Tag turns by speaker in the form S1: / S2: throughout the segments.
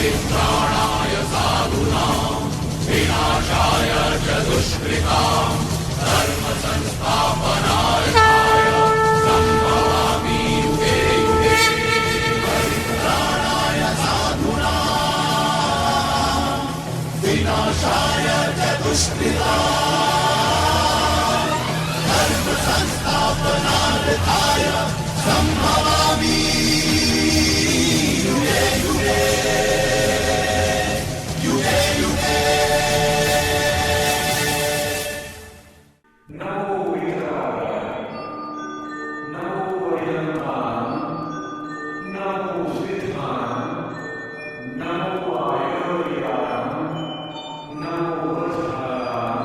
S1: પરિત્રાણાય સાધુનાં વિનાશાય ચ દુષ્કૃતાં ધર્મ સંસ્થાપનાય સંભવામિ યુગે યુગે. પરિત્રાણાય સાધુનાં વિનાશાય ચ દુષ્કૃતાં ધર્મ સંસ્થાપનાય સંભવામિ યુગે યુગે યુગે યુગે.
S2: નમો વિતરાય, નમો વૈજયંતાન, નમો સિદ્ધાન, નમો આયુર્વેદાન, નમો વજ્રાન,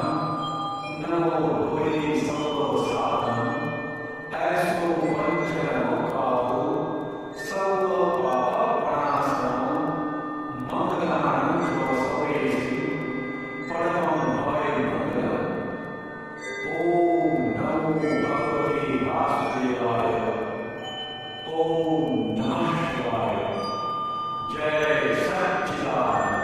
S2: નમો વૈ સર્વસાધન, એસો પંચનમો ખાઓ, સર્વ પાપપ્રણાશનમ, મંગલાન સવેસી, પરમં ભય મંગલમ. ઓમ નમો ભગવતે વાસુદેવાય, ઓમ નમઃ શિવાય. જય સચ્ચિદાનંદ.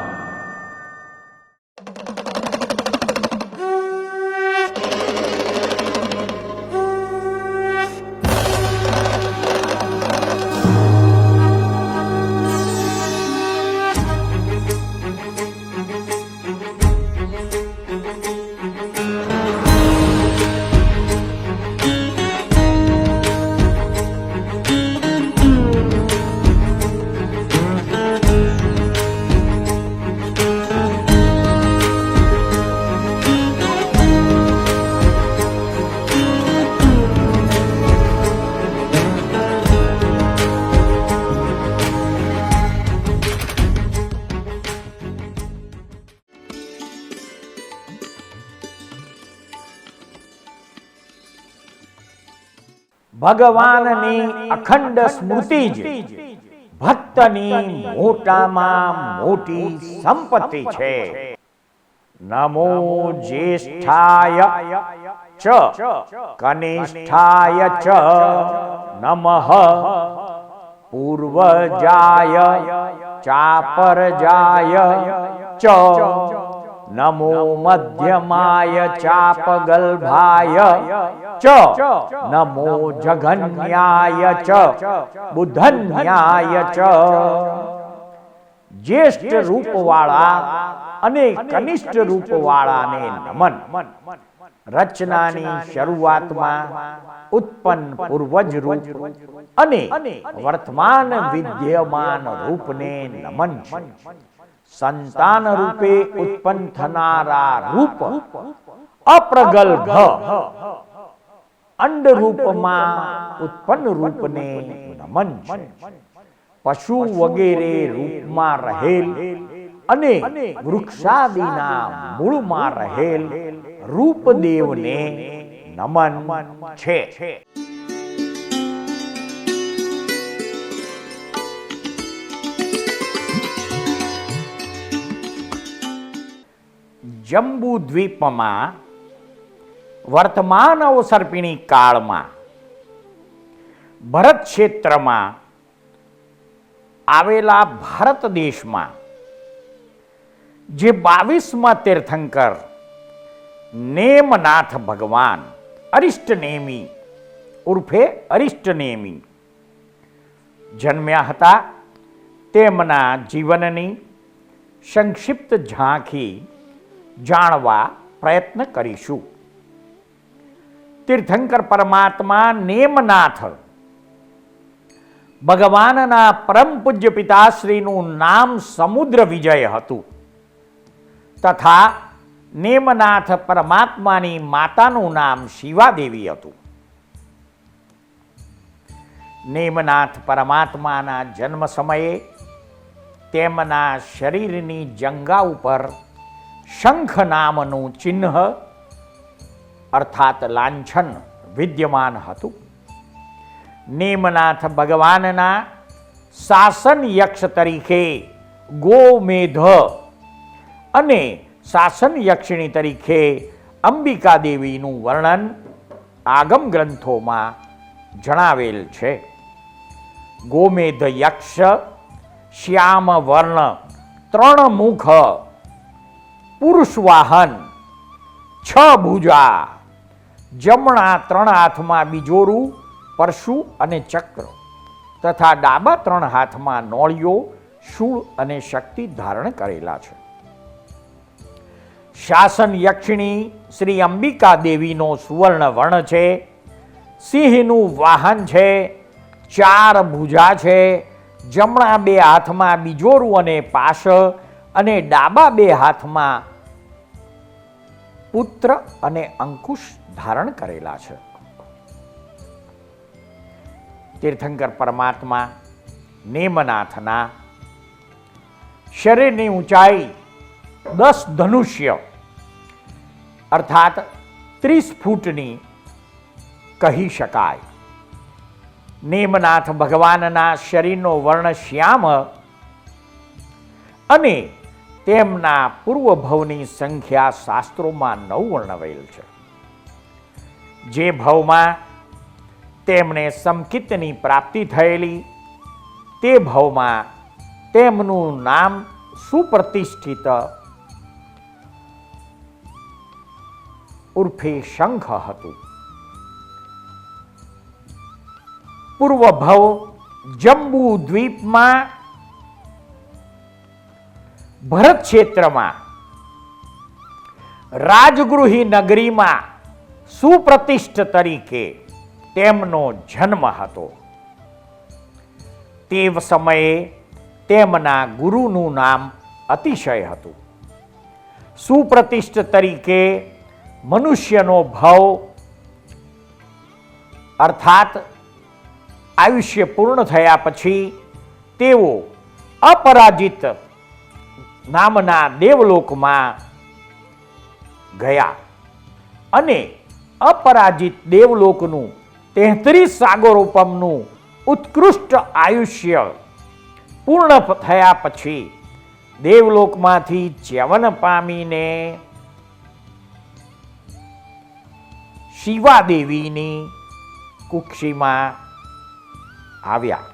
S3: ભગવાનની અખંડ સ્મૃતિ જ ભક્તની મોટામાં મોટી સંપત્તિ છે. નમો જ્યેષ્ઠાય ચ કનિષ્ઠાય ચ નમઃ પૂર્વજાય ચાપરજાય ચ નમો મધ્યમાય ચાપગલ્ભાય ચ નમો જઘન્યાય ચ બુધન્યાય ચ. જ્યેષ્ઠ રૂપવાળા અને કનિષ્ઠ રૂપવાળાને નમન. રચનાની શરૂઆતમાં ઉત્પન્ન પૂર્વજ રૂપ અને વર્તમાન વિદ્યમાન રૂપને નમન છે. સંતાન રૂપે ઉત્પન્ન થનારા રૂપ અપ્રગલ્ભ અંડ રૂપમાં ઉત્પન્ન રૂપને નમન છે. પશુ વગેરે રૂપમાં રહેલ અને વૃક્ષાદિના મૂળમાં રહેલ રૂપદેવને નમન છે. જંબુ દ્વીપમાં વર્તમાન અવસર્પિણી કાળમાં ભરત ક્ષેત્રમાં આવેલા ભારત દેશમાં જે 22મા તીર્થંકર નેમનાથ ભગવાન અરિષ્ટનેમી ઉર્ફે અરિષ્ટનેમી જન્મ્યા હતા, તેમના જીવનની સંક્ષિપ્ત ઝાંખી જાણવા પ્રયત્ન કરીશું. તીર્થંકર પરમાત્મા નેમનાથ ભગવાનના પરમ પૂજ્ય પિતાશ્રીનું નામ સમુદ્ર વિજય હતું તથા નેમનાથ પરમાત્માની માતાનું નામ શિવાદેવી હતું. નેમનાથ પરમાત્માના જન્મ સમયે તેમના શરીરની જંગા ઉપર શંખ નામનું ચિહ્ન અર્થાત લાંછન વિદ્યમાન હતું. નેમનાથ ભગવાનના શાસન યક્ષ તરીકે ગોમેધ અને શાસન યક્ષિણી તરીકે અંબિકા દેવીનું વર્ણન આગમ ગ્રંથોમાં જણાવેલ છે. ગોમેધ યક્ષ શ્યામ વર્ણ 3 મુખ, પુરુષ વાહન, 6 ભુજા, જમણા 3 હાથમાં બીજોરું, પરશુ અને ચક્ર તથા ડાબા 3 હાથમાં નોળિયો, શૂળ અને શક્તિ ધારણ કરેલા છે. શાસન યક્ષિણી શ્રી અંબિકા દેવીનો સુવર્ણ વર્ણ છે. સિંહનું વાહન છે. 4 ભુજા છે. જમણા 2 હાથમાં બીજોરું અને પાશ અને ડાબા 2 હાથમાં પુત્ર અને અંકુશ ધારણ કરેલા છે. તીર્થંકર પરમાત્મા નેમનાથના શરીરની ઊંચાઈ 10 ધનુષ્ય અર્થાત 30 ફૂટની કહી શકાય. નેમનાથ ભગવાનના શરીરનો વર્ણ શ્યામ અને તેમના પૂર્વભવની સંખ્યા શાસ્ત્રોમાં 9 વર્ણવેલ છે. જે ભવમાં તેમને સમકિતની પ્રાપ્તિ થયેલી તે ભવમાં તેમનું નામ સુપ્રતિષ્ઠિત ઉર્ફે શંખ હતું. પૂર્વ ભવ જંબુ દ્વીપમાં ભરત ક્ષેત્રમાં રાજગૃહી નગરીમાં સુપ્રતિષ્ઠ તરીકે તેમનો જન્મ હતો. તે સમયે તેમના ગુરુનું નામ અતિશય હતું. સુપ્રતિષ્ઠ તરીકે મનુષ્યનો ભવ અર્થાત આયુષ્ય પૂર્ણ થયા પછી તેઓ અપરાજિત નામના દેવલોકમાં ગયા અને અપરાજિત દેવલોકનું 33 સાગરોપમનું ઉત્કૃષ્ટ આયુષ્ય પૂર્ણ થયા પછી દેવલોકમાંથી ચ્યવન પામીને શિવાદેવીની કુક્ષીમાં આવ્યા.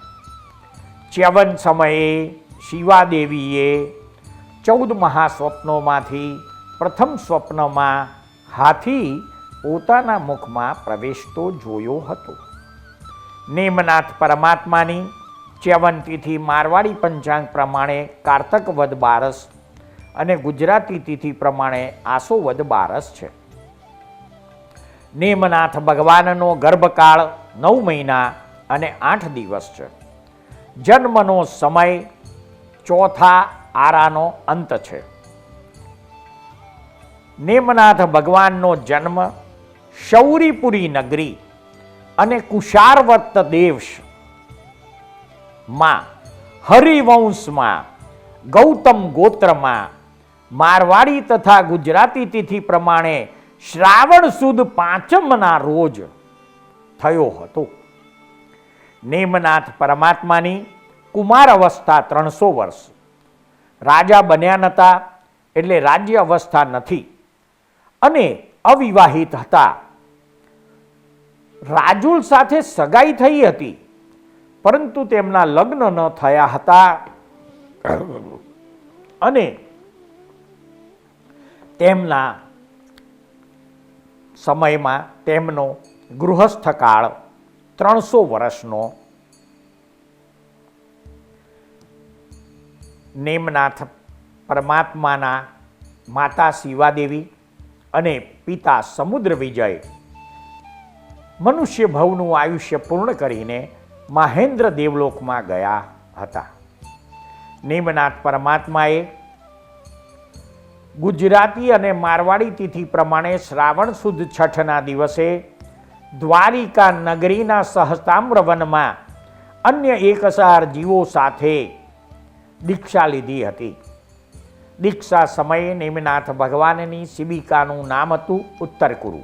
S3: ચ્યવન સમયે શિવાદેવીએ 14 મહાસ્વપ્નોમાંથી પ્રથમ સ્વપ્નમાં હાથી પોતાના મુખમાં પ્રવેશતો જોયો હતો. નેમનાથ પરમાત્માની ચ્યવન તિથિ મારવાડી પંચાંગ પ્રમાણે કારતક વદ બારસ અને ગુજરાતી તિથિ પ્રમાણે આસો વદ બારસ છે. નેમનાથ ભગવાનનો ગર્ભકાળ 9 મહિના અને 8 દિવસ છે. જન્મનો સમય ચોથા આરાનો અંત છે. નેમનાથ ભગવાનનો જન્મ શૌરીપુરી નગરી અને કુશારવર્ત દેશમાં હરિવંશમાં ગૌતમ ગોત્રમાં મારવાડી તથા ગુજરાતી તિથિ પ્રમાણે શ્રાવણ સુદ 5મના રોજ થયો હતો. નેમનાથ પરમાત્માની કુમાર અવસ્થા 300 વર્ષ. રાજા બન્યા નહોતા એટલે રાજ્ય અવસ્થા નથી અને અવિવાહિત હતા. રાજુલ સાથે સગાઈ થઈ હતી પરંતુ તેમના લગ્ન ન થયા હતા અને તેમના સમયમાં તેમનો ગૃહસ્થ કાળ 300 વર્ષનો. નેમનાથ પરમાત્માના માતા શિવાદેવી અને પિતા સમુદ્ર વિજય મનુષ્ય ભવનું આયુષ્ય પૂર્ણ કરીને મહેન્દ્ર દેવલોકમાં ગયા હતા. નેમનાથ પરમાત્માએ ગુજરાતી અને મારવાડી તિથિ પ્રમાણે શ્રાવણ સુદ 6ના દિવસે દ્વારિકા નગરીના સહસ્તામ્ર વનમાં અન્ય 1000 જીવો સાથે દીક્ષા લીધી હતી. દીક્ષા સમયે નેમિનાથ ભગવાનની શિબિકાનું નામ હતું ઉત્તરકુરુ.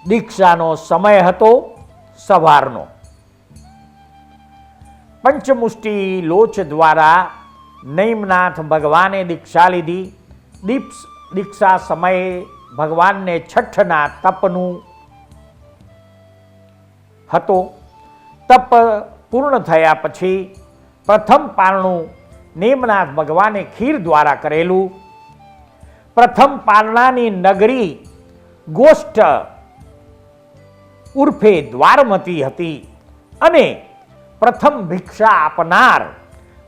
S3: દીક્ષાનો સમય હતો સવારનો. પંચમુષ્ટિ લોચ દ્વારા નેમિનાથ ભગવાને દીક્ષા લીધી. દીક્ષા સમયે ભગવાનને છઠ્ઠના તપનું હતો. તપ પૂર્ણ થયા પછી પ્રથમ પારણું નેમનાથ ભગવાને ખીર દ્વારા કરેલું. પ્રથમ પારણાની નગરી ગોષ્ઠ ઉર્ફે દ્વારમતી હતી અને પ્રથમ ભિક્ષા આપનાર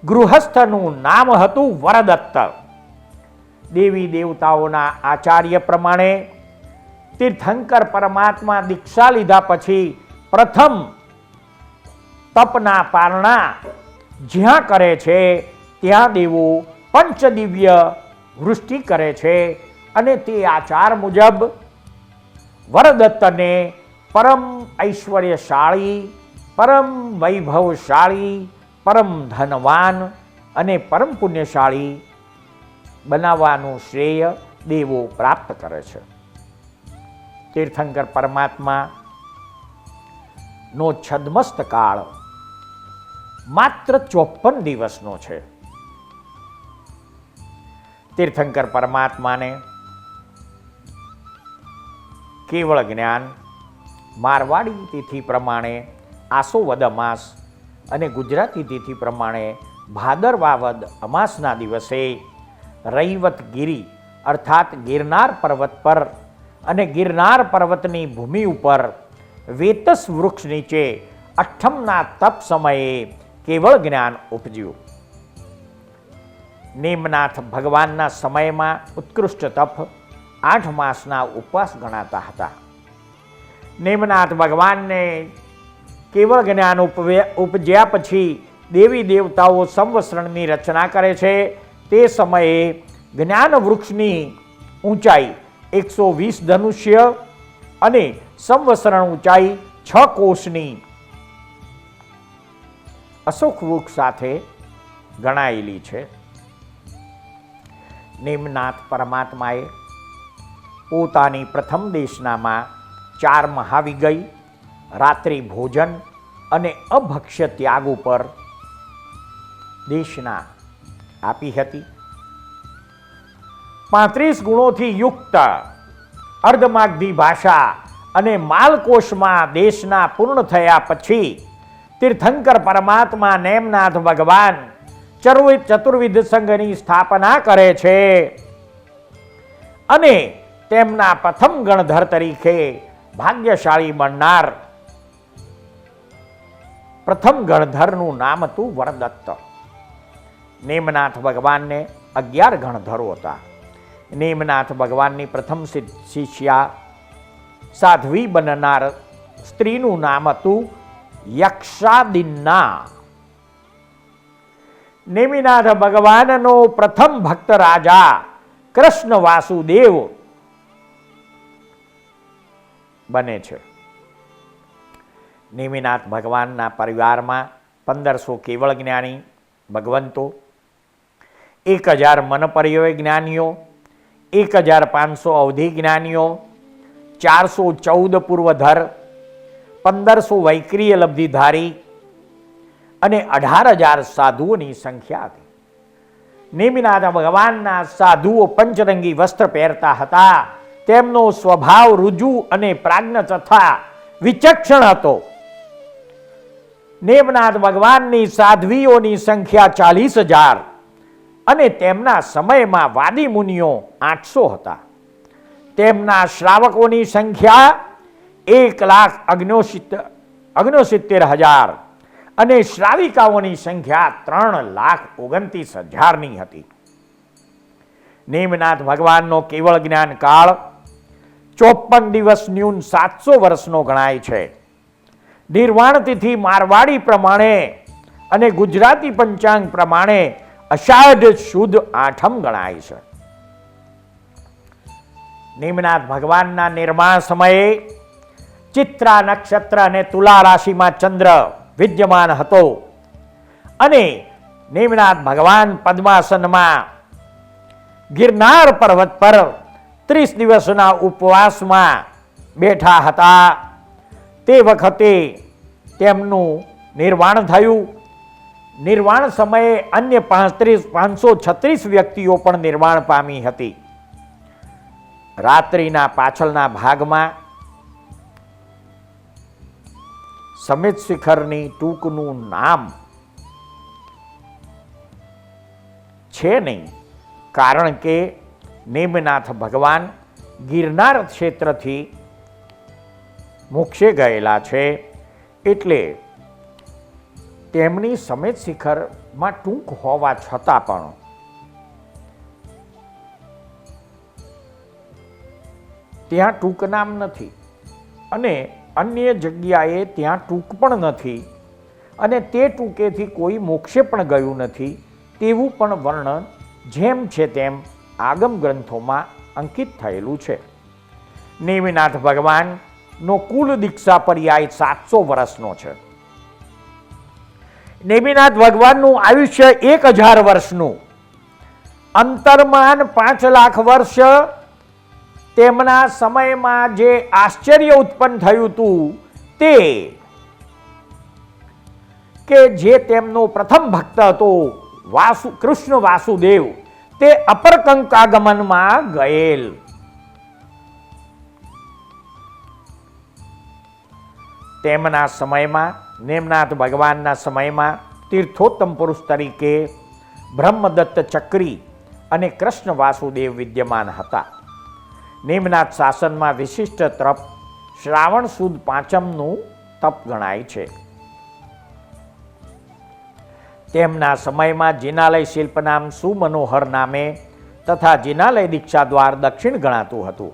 S3: ગૃહસ્થનું નામ હતું વરદત્ત. દેવી દેવતાઓના આચાર્ય પ્રમાણે તીર્થંકર પરમાત્મા દીક્ષા લીધા પછી પ્રથમ તપના પારણા જ્યાં કરે છે ત્યાં દેવો પંચદિવ્ય વૃષ્ટિ કરે છે અને તે આચાર મુજબ વરદત્તને પરમ ઐશ્વર્યશાળી, પરમ વૈભવશાળી, પરમ ધનવાન અને પરમ પુણ્યશાળી બનાવવાનું શ્રેય દેવો પ્રાપ્ત કરે છે. તીર્થંકર પરમાત્મા નો છદ્મસ્ત કાળ માત્ર 54 દિવસનો છે. તીર્થંકર પરમાત્માને કેવળ જ્ઞાન મારવાડી તિથિ પ્રમાણે આસો વદ અમાસ અને ગુજરાતી તિથિ પ્રમાણે ભાદરવા વદ અમાસના દિવસે રૈવત ગિરી અર્થાત ગિરનાર પર્વત પર અને ગિરનાર પર્વતની ભૂમિ ઉપર વેતસ વૃક્ષ નીચે અઠ્ઠમના તપ સમયે કેવળ જ્ઞાન ઉપજ્યું. નેમનાથ ભગવાનના સમયમાં ઉત્કૃષ્ટ તપ 8 માસના ઉપવાસ ગણાતા હતા. નેમનાથ ભગવાનને કેવળ જ્ઞાન ઉપજ્યા પછી દેવી દેવતાઓ સંવત્સરણની રચના કરે છે. તે સમયે જ્ઞાન વૃક્ષની ઊંચાઈ 120 ધનુષ્ય અને સંવત્સરણ ઊંચાઈ 6 કોષની અશોક વૃક્ષ સાથે ગણાયેલી છે. નેમનાથ પરમાત્માએ પોતાની પ્રથમ દેશનામાં 4 મહાવિગય, રાત્રિ ભોજન અને અભક્ષ્ય ત્યાગ ઉપર દેશના આપી હતી. 35 ગુણોથી યુક્ત અર્ધમાગધી ભાષા અને માલકોશમાં દેશના પૂર્ણ થયા પછી તીર્થંકર પરમાત્મા નેમનાથ ભગવાન ચતુર્વિધ સંઘની સ્થાપના કરે છે અને તેમના પ્રથમ ગણધર તરીકે ભાગ્યશાળી બનનાર પ્રથમ ગણધરનું નામ હતું વરદત્ત. નેમનાથ ભગવાનને 11 ગણધરો હતા. નેમનાથ ભગવાનની પ્રથમ શિષ્યા સાધ્વી બનનાર સ્ત્રીનું નામ હતું યક્ષાદિન્ના. નેમિનાથ ભગવાનનો પ્રથમ ભક્ત રાજા કૃષ્ણ વાસુદેવ બને છે. નેમિનાથ ભગવાનના પરિવારમાં 1500 કેવળ જ્ઞાની ભગવંતો, 1000 મનપર્યય જ્ઞાનીઓ, 1500 અવધિ જ્ઞાનીઓ, 414 પૂર્વધર, 1500 વૈક્રિય લબ્ધિધારી અને 18000 સાધુઓની સંખ્યા હતી. નેમિનાથ ભગવાનના સાધુઓ પંચરંગી વસ્ત્ર પહેરતા હતા. તેમનો સ્વભાવ રુજુ અને પ્રાજ્ઞ તથા વિચક્ષણ હતો. નેમનાથ ભગવાનની સાધ્વીઓની સંખ્યા 40,000 અને તેમના સમયમાં વાદી મુનિઓ 800 હતા. તેમના શ્રાવકોની સંખ્યા 1,69,000 અને શ્રાવિકાઓની સંખ્યા 3,29,000ની હતી. નેમનાથ ભગવાનનો કેવળ જ્ઞાન કાળ 54 દિવસ ન્યૂન 700 વર્ષનો ગણાય છે. નિર્વાણ તિથિ મારવાડી પ્રમાણે અને ગુજરાતી પંચાંગ પ્રમાણે અષાઢ શુદ્ધ 8મ ગણાય છે. નેમનાથ ભગવાનના નિર્માણ સમયે ચિત્રા નક્ષત્ર અને તુલા રાશિમાં ચંદ્ર વિદ્યમાન હતો અને નેમનાથ ભગવાન પદ્માસનમાં ગિરનાર પર્વત પર 30 દિવસના ઉપવાસમાં બેઠા હતા. તે વખતે તેમનું નિર્વાણ થયું. નિર્વાણ સમયે અન્ય 536 વ્યક્તિઓ પણ નિર્વાણ પામી હતી. રાત્રિના પાછળના ભાગમાં સમિત શિખરની ટૂંકનું નામ છે નહીં, કારણ કે નેમિનાથ ભગવાન ગિરનાર ક્ષેત્રથી મોક્ષે ગયેલા છે, એટલે તેમની સમેત શિખરમાં ટૂંક હોવા છતાં પણ ત્યાં ટૂંક નામ નથી અને અન્ય જગ્યાએ ત્યાં ટૂંક પણ નથી અને તે ટૂંકેથી કોઈ મોક્ષે પણ ગયું નથી તેવું પણ વર્ણન જેમ છે તેમ આગમ ગ્રંથોમાં અંકિત થયેલું છે. નેમિનાથ ભગવાનનો કુલ દીક્ષા પર્યાય 700 વર્ષનો છે. નેમિનાથ ભગવાનનું આયુષ્ય 1000 વર્ષનું, અંતર્માન 5 લાખ વર્ષ. તેમના સમયમાં જે આશ્ચર્ય ઉત્પન્ન થયું હતું તે કે જે તેમનો પ્રથમ ભક્ત હતો કૃષ્ણ વાસુદેવ, તે અપરકંકાગમનમાં ગયેલ. તેમના સમયમાં, નેમિનાથ ભગવાનના સમયમાં તીર્થોત્તમ પુરુષ તરીકે બ્રહ્મદત્ત ચક્રી અને કૃષ્ણ વાસુદેવ વિદ્યમાન હતા. નેમિનાથ શાસનમાં વિશિષ્ટ તપ શ્રાવણ સુદ 5મનું તપ ગણાય છે. તેમના સમયમાં જિનાલય શિલ્પ નામ સુમનોહર નામે તથા જિનાલય દીક્ષા દ્વાર દક્ષિણ ગણાતું હતું.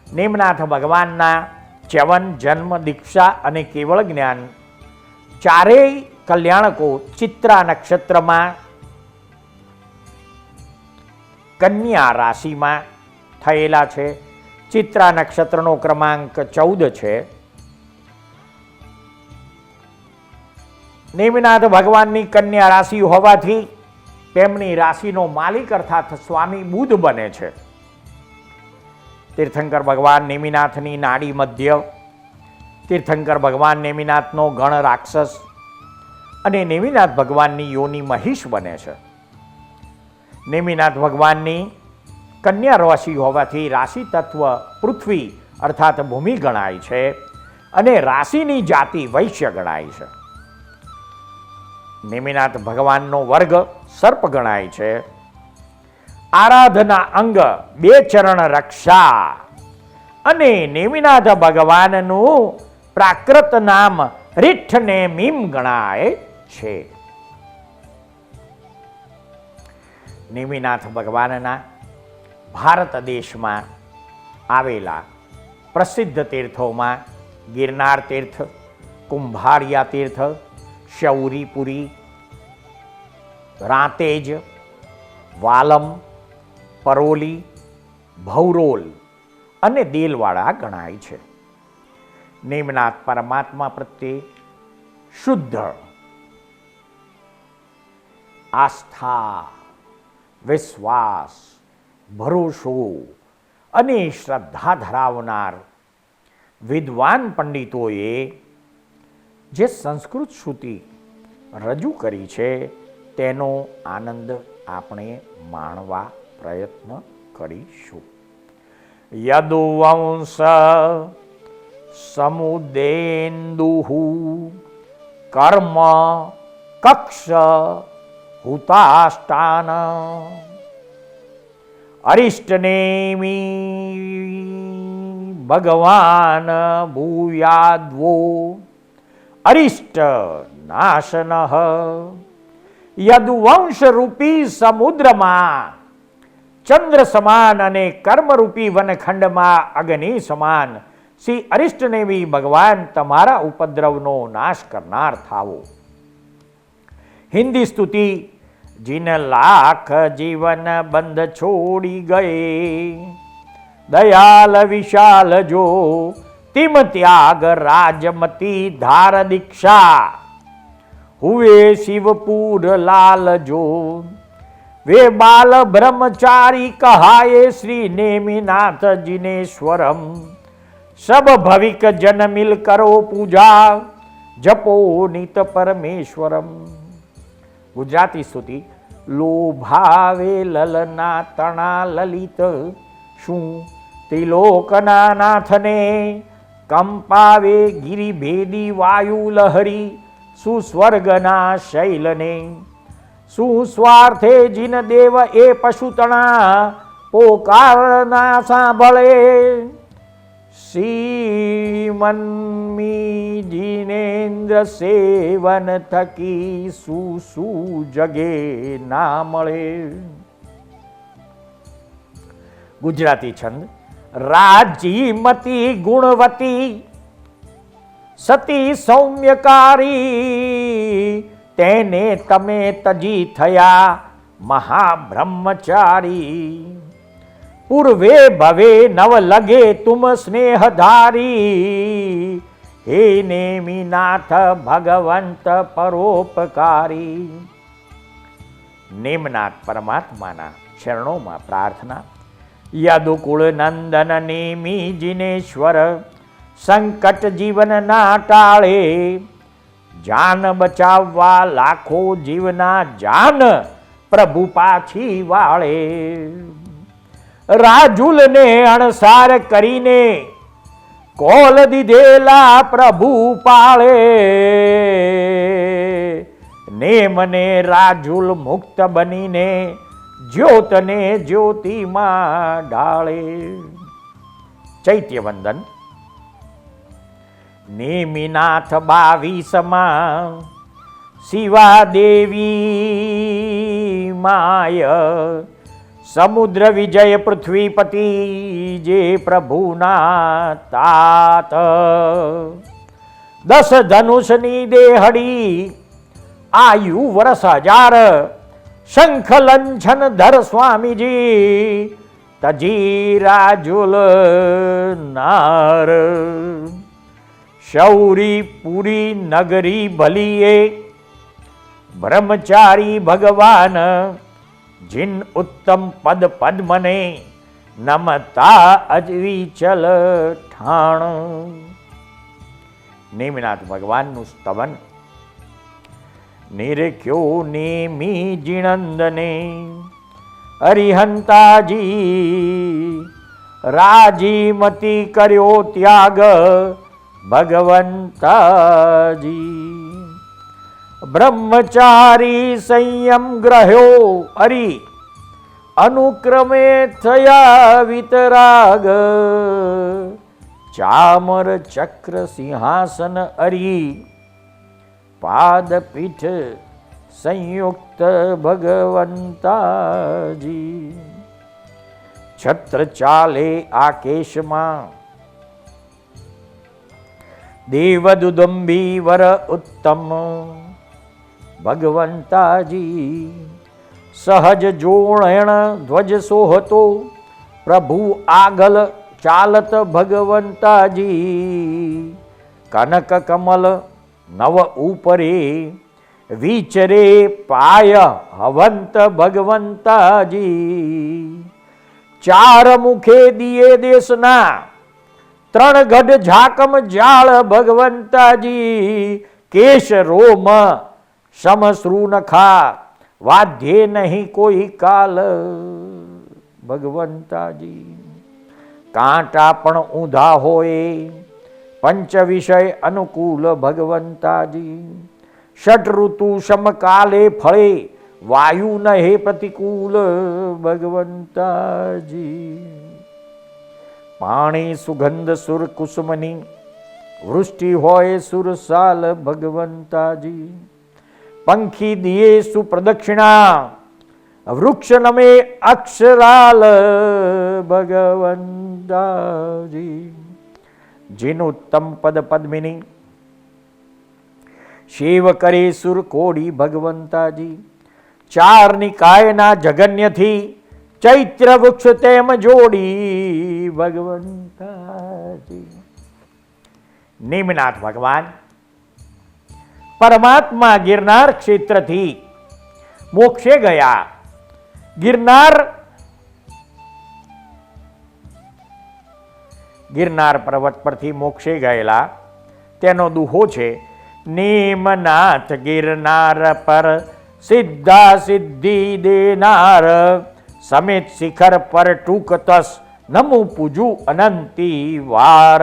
S3: નેમિનાથ ભગવાનના ચ્યવન, જન્મ, દીક્ષા અને કેવળ જ્ઞાન ચારેય કલ્યાણકો ચિત્રા નક્ષત્રમાં કન્યા રાશિમાં થયેલા છે. ચિત્રા નક્ષત્રનો ક્રમાંક 14 છે. નેમિનાથ ભગવાનની કન્યા રાશિ હોવાથી તેમની રાશિનો માલિક અર્થાત સ્વામી બુધ બને છે. તીર્થંકર ભગવાન નેમિનાથની નાડી મધ્ય, તીર્થંકર ભગવાન નેમિનાથનો ગણ રાક્ષસ અને નેમિનાથ ભગવાનની યોની મહિષ બને છે. નેમિનાથ ભગવાનની કન્યા રાશિ હોવાથી રાશિ તત્વ પૃથ્વી અર્થાત ભૂમિ ગણાય છે અને રાશિની જાતિ વૈશ્ય ગણાય છે. નેમિનાથ ભગવાનનો વર્ગ સર્પ ગણાય છે. આરાધના અંગ 2 ચરણ રક્ષા અને નેમિનાથ ભગવાનનું પ્રાકૃત નામ રીઠ નેમિમ ગણાય છે. નેમિનાથ ભગવાનના ભારત દેશમાં આવેલા પ્રસિદ્ધ તીર્થોમાં ગિરનાર તીર્થ, કુંભારિયા તીર્થ, શૌરીપુરી, રાંતેજ, વાલમ, પરોલી, ભૌરોલ અને દેલવાડા ગણાય છે. નેમિનાથ પરમાત્મા પ્રત્યે શુદ્ધ આસ્થા, વિશ્વાસ, ભરોસો અને શ્રદ્ધા ધરાવનાર વિદ્વાન પંડિતોએ જે સંસ્કૃત શ્રુતિ રજૂ કરી છે તેનો આનંદ આપણે માણવા પ્રયત્ન કરીશું. યદુવંશ સમુદેન્દુઃ કર્મ કક્ષ હુતાષ્ટાન અરિષ્ટનેમી ભગવાન ભૂયાદ્વો અરિષ્ટ નાશનઃ. યદુવંશ રૂપી સમુદ્રમાં ચંદ્ર સમાન અને કર્મરૂપી વનખંડમાં અગ્નિ સમાન શ્રી અરિષ્ટનેમી ભગવાન તમારા ઉપદ્રવનો નાશ કરનાર થાવો. હિન્દી સ્તુતિ. જીન લાખ જીવન બંધ છોડી ગયે, દયાલ વિશાલ જો તિમ ત્યાગ રાજમતી ધાર દીક્ષા, હુએ શિવપુર લાલ જો વે બાલ બ્રહ્મચારી કહાયે શ્રી નેમિનાથ જીનેશ્વરમ. સબ ભવિક જન મિલ કરો પૂજા, જપો નિત પરમેશ્વરમ. ગુજરાતી સ્તુતિ. લોભાવે લલના તણા લલિત, શું ત્રિલોકના નાથને કંપાવે ગિરિભેદી વાયુ લહરી, સુસ્વર્ગના શૈલને સુસ્વાર્થે જીન દેવ એ પશુતણા પોકાર ના સાંભળે. શ્રીમન્મી જીનેન્દ્ર સેવન થકી સુસુ જગે ના મળે. ગુજરાતી છંદ. રાજીમતી ગુણવતી સતી સૌમ્યકારી તેને તમે તજી થયા મહાબ્રહ્મચારી. પૂર્વે ભવે નવ લગે તુમ સ્નેહધારી હે નેમિનાથ ભગવંત પરોપકારી. નેમનાથ પરમાત્માના ચરણોમાં પ્રાર્થના. યદુકુળ નંદન નેમી જીનેશ્વર સંકટ જીવન ના ટાળે. જાન બચાવવા લાખો જીવના જાન પ્રભુ પાછી વાળે. રાજુલને અણસાર કરીને કોલ દીધેલા પ્રભુ પાળે. ને મને રાજુલ મુક્ત બનીને જ્યોતને જ્યોતિમાં ઢાળે. ચૈત્યવંદન. નેમિનાથ 22માં શિવા દેવી માય. સમુદ્ર વિજય પૃથ્વીપતિ જે પ્રભુના તાત. 10 ધનુષની દેહડી આયુ વર્ષ 1000. શંખ લંછન ધર સ્વામીજી તજી રાજુલ નાર. શૌરી પુરી નગરી ભલીએ બ્રહ્મચારી ભગવાન. जिन उत्तम पद पद्मने नमता अजविचल ठाण. नेमिनाथ भगवान नु स्तवन. निरख्यो नेमी जिनंदने अरिहंताजी. राजीमती कर्यो त्याग भगवंताजी. બ્રહ્મચારી સંયમ ગ્રહ્યો અરી અનુક્રમે થયા વિતરાગ. ચામર ચક્ર સિંહાસન અરી પાદપીઠ સંયુક્ત ભગવંતાજી. છત્ર ચાલે આકેશમાં દેવદુદંબી વર ઉત્તમ ભગવંતાજી. સહજ જોણેણ ધ્વજ સોહતો પ્રભુ આગલ ચાલત ભગવંતાજી. કનક કમલ નવ ઉપરે વિચરે પાય હવંત ભગવંતાજી. 4 મુખે દિયે દેશના 3 ગઢ ઝાકમ જાળ ભગવંતાજી. કેશ રોમ સમશ્રુ નખા વાધ્યે નહીં કોઈ કાલ ભગવંતાજી. કાંટા પણ ઊંધા હોય પંચ વિષય અનુકૂળ ભગવંતાજી. ષટ ઋતુ સમકાલે ફળે વાયુ નહે પ્રતિકૂળ ભગવંતાજી. પાણી સુગંધ સુર કુસુમની વૃષ્ટિ હોય સુરસાલ ભગવંતાજી. પંખી દિયે સુપ્રદક્ષિણા વૃક્ષ નમે અક્ષરાલ ભગવંતાજી. જીન ઉત્તમ પદ પદ્મિની શિવ કરે સુર કોડી ભગવંતાજી. 4 નિકાયના જગન્યથી ચૈત્ર વૃક્ષ તેમ જોડી ભગવંતાજી. નેમિનાથ ભગવાન પરમાત્મા ગિરનાર ક્ષેત્રથી મોક્ષે ગયા. ગિરનાર પર્વત પરથી મોક્ષે ગયેલા તેનો દુહો છે. નેમનાથ ગિરનાર પર સિદ્ધા સિદ્ધિ દેનાર. સમેત શિખર પર ટૂંક તસ નમુ પૂજુ અનંતી વાર.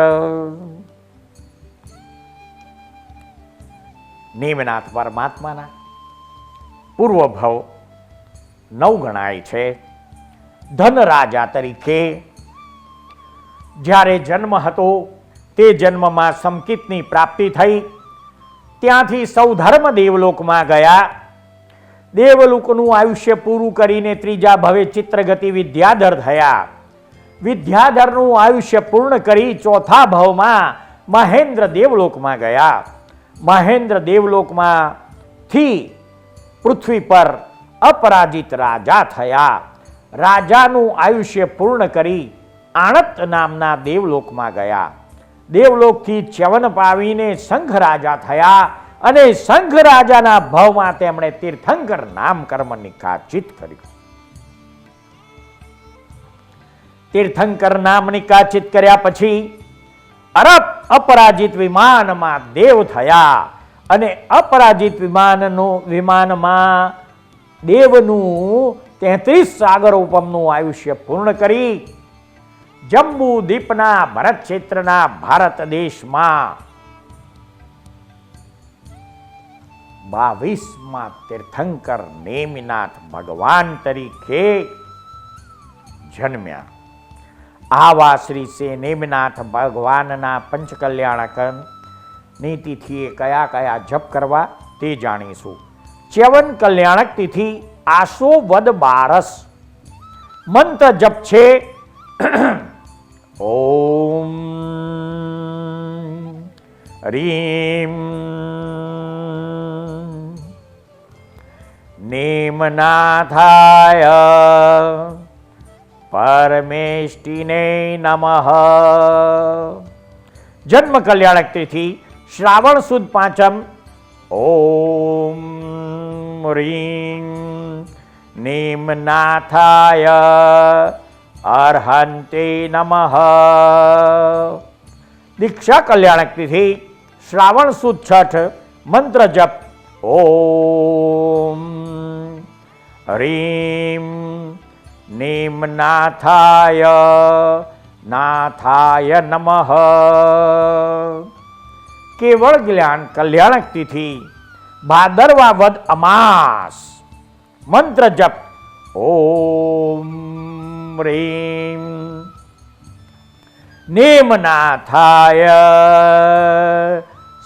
S3: નેમનાથ પરમાત્માના પૂર્વભવ 9 ગણાય છે. ધન રાજા તરીકે જ્યારે જન્મ હતો તે જન્મમાં સમકિતની પ્રાપ્તિ થઈ. ત્યાંથી સૌ ધર્મ દેવલોકમાં ગયા. દેવલોકનું આયુષ્ય પૂરું કરીને ત્રીજા ભવે ચિત્રગતિ વિદ્યાધર થયા. વિદ્યાધરનું આયુષ્ય પૂર્ણ કરી ચોથા ભવમાં મહેન્દ્ર દેવલોકમાં ગયા. મહેન્દ્ર દેવલોકમાંથી પૃથ્વી પર અપરાજિત રાજા થયા. રાજાનું આયુષ્ય પૂર્ણ કરી આણત નામના દેવલોકમાં ગયા. દેવલોકથી ચ્યવન પાવીને સંઘ રાજા થયા અને સંઘ રાજાના ભાવમાં તેમણે તીર્થંકર નામ કર્મ નિકાચિત કર્યું. તીર્થંકર નામ નિકાચિત કર્યા પછી અપરાજિત વિમાનમાં દેવ થયા અને અપરાજિત વિમાનમાં દેવનું 33 સાગરોપમનું આયુષ્ય પૂર્ણ કરી જંબુ દ્વીપના ભરત ક્ષેત્રના ભારત દેશમાં 22માં તીર્થંકર નેમિનાથ ભગવાન તરીકે જન્મ્યા. આવા શ્રી સે નેમિનાથ ભગવાનના પંચકલ્યાણકની તિથિએ કયા કયા જપ કરવા તે જાણીશું. ચ્યવન કલ્યાણક તિથિ આસો વદ 12. મંત્ર જપ છે ઓમ રીમ નેમનાથાય પરમેષ્ટિને નમઃ. જન્મ કલ્યાણક તિથિ શ્રાવણ સુદ 5. ઓમ રીમ નેમનાથાય અર્હંતે નમઃ. દીક્ષા કલ્યાણક તિથિ શ્રાવણ સુદ 6. મંત્ર જપ ઓમ રીમ નેમનાથાય નાથાય નમઃ. કેવળ જ્ઞાન કલ્યાણક તિથિ ભાદરવા વદ અમાસ. મંત્ર જપ ઓમ રીમ નેમનાથાય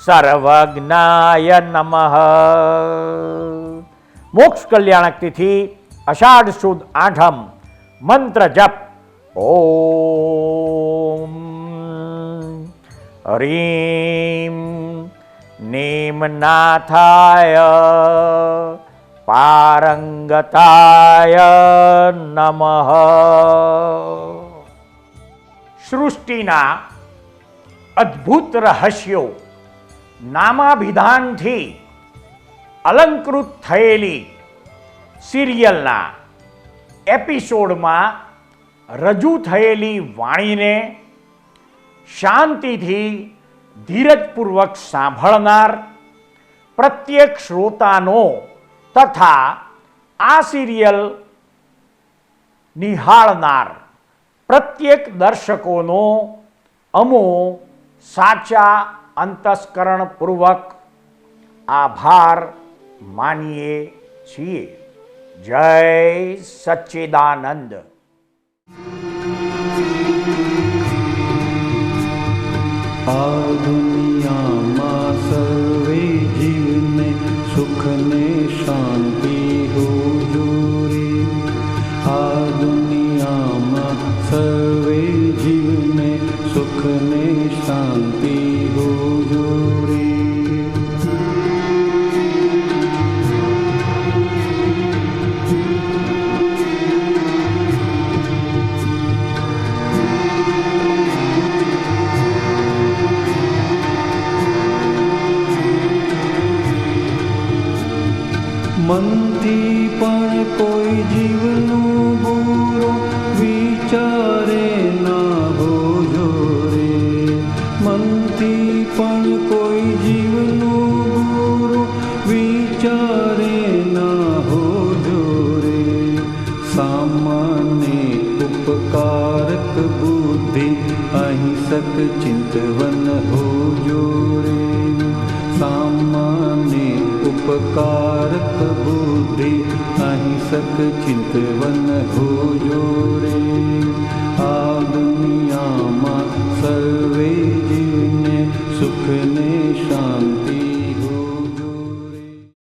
S3: સર્વજ્ઞાય નમઃ. મોક્ષ કલ્યાણક તિથિ અષાઢ સુદ 8. મંત્ર જપ ઓમ રીમ નેમનાથાય પારંગતાય નમઃ. સૃષ્ટિના અદ્ભુત રહસ્યો નામાભિધાનથી અલંકૃત થયેલી સિરિયલના એપિસોડમાં રજૂ થયેલી વાણીને શાંતિથી ધીરજપૂર્વક સાંભળનાર પ્રત્યેક શ્રોતાનો તથા આ સિરિયલ નિહાળનાર પ્રત્યેક દર્શકોનો અમો સાચા અંતસ્કરણપૂર્વક આભાર માનીએ છીએ. જય સચ્ચિદાનંદ.
S4: આ દુનિયામાં સર્વે જીવને સુખ ને શાંતિ હુજૂરી. આ દુનિયામાં સર્વે જીવને સુખ ને શાંતિ હુજૂરી. મનથી પણ કોઈ જીવનું બુરું વિચારે ના હોજો રે. મનથી પણ કોઈ જીવનું બુરું વિચારે ના હોજો રે. સામાન્ય ઉપકારક બુદ્ધિ અહિંસક ચિંતવન હોજો રે. સામાન્ય परोपकारक बुद्धि अहिंसक चिंतवन हो।